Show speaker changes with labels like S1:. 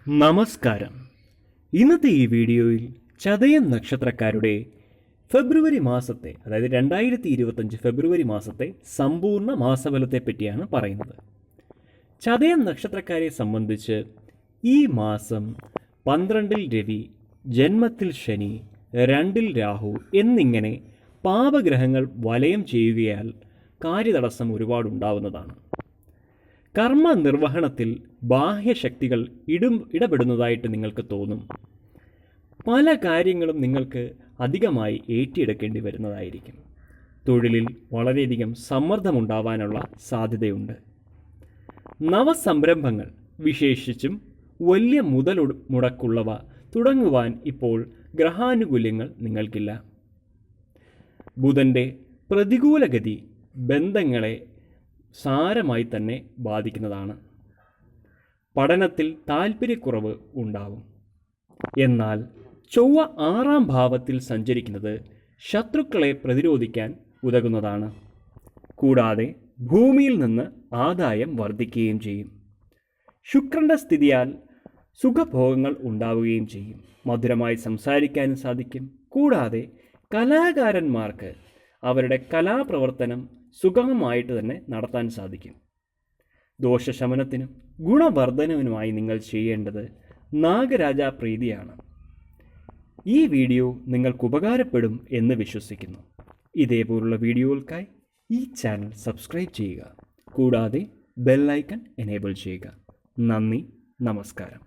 S1: നമസ്കാരം. ഇന്നത്തെ ഈ വീഡിയോയിൽ ചതയം നക്ഷത്രക്കാരുടെ ഫെബ്രുവരി മാസത്തെ, അതായത് 2025 ഫെബ്രുവരി മാസത്തെ സമ്പൂർണ്ണ മാസഫലത്തെ പറ്റിയാണ് പറയുന്നത്. ചതയം നക്ഷത്രക്കാരെ സംബന്ധിച്ച് ഈ മാസം 12-ൽ രവി, ജന്മത്തിൽ ശനി, 2-ൽ രാഹു എന്നിങ്ങനെ പാപഗ്രഹങ്ങൾ വലയം ചെയ്യുകയാൽ കാര്യതടസ്സം ഒരുപാടുണ്ടാവുന്നതാണ്. കർമ്മ നിർവഹണത്തിൽ ബാഹ്യശക്തികൾ ഇടപെടുന്നതായിട്ട് നിങ്ങൾക്ക് തോന്നും. പല കാര്യങ്ങളും നിങ്ങൾക്ക് അധികമായി ഏറ്റെടുക്കേണ്ടി വരുന്നതായിരിക്കും. തൊഴിലിൽ വളരെയധികം സമ്മർദ്ദമുണ്ടാവാനുള്ള സാധ്യതയുണ്ട്. നവസംരംഭങ്ങൾ, വിശേഷിച്ചും വലിയ മുതൽ മുടക്കുള്ളവ തുടങ്ങുവാൻ ഇപ്പോൾ ഗ്രഹാനുകൂല്യങ്ങൾ നിങ്ങൾക്കില്ല. ബുധൻ്റെ പ്രതികൂലഗതി ബന്ധങ്ങളെ സാരമായി തന്നെ ബാധിക്കുന്നതാണ്. പഠനത്തിൽ താൽപ്പര്യക്കുറവ് ഉണ്ടാവും. എന്നാൽ ചൊവ്വ 6-ാം ഭാവത്തിൽ സഞ്ചരിക്കുന്നത് ശത്രുക്കളെ പ്രതിരോധിക്കാൻ ഉതകുന്നതാണ്. കൂടാതെ ഭൂമിയിൽ നിന്ന് ആദായം വർദ്ധിക്കുകയും ചെയ്യും. ശുക്രന്റെ സ്ഥിതിയാൽ സുഖഭോഗങ്ങൾ ഉണ്ടാവുകയും ചെയ്യും. മധുരമായി സംസാരിക്കാനും സാധിക്കും. കൂടാതെ കലാകാരന്മാർക്ക് അവരുടെ കലാപ്രവർത്തനം സുഗമമായിട്ട് തന്നെ നടത്താൻ സാധിക്കും. ദോഷശമനത്തിനും ഗുണവർദ്ധനവിനുമായി നിങ്ങൾ ചെയ്യേണ്ടത് നാഗരാജ പ്രീതിയാണ്. ഈ വീഡിയോ നിങ്ങൾക്ക് ഉപകാരപ്പെടും എന്ന് വിശ്വസിക്കുന്നു. ഇതേപോലുള്ള വീഡിയോകൾക്കായി ഈ ചാനൽ സബ്സ്ക്രൈബ് ചെയ്യുക. കൂടാതെ ബെൽ ഐക്കൺ എനേബിൾ ചെയ്യുക. നന്ദി, നമസ്കാരം.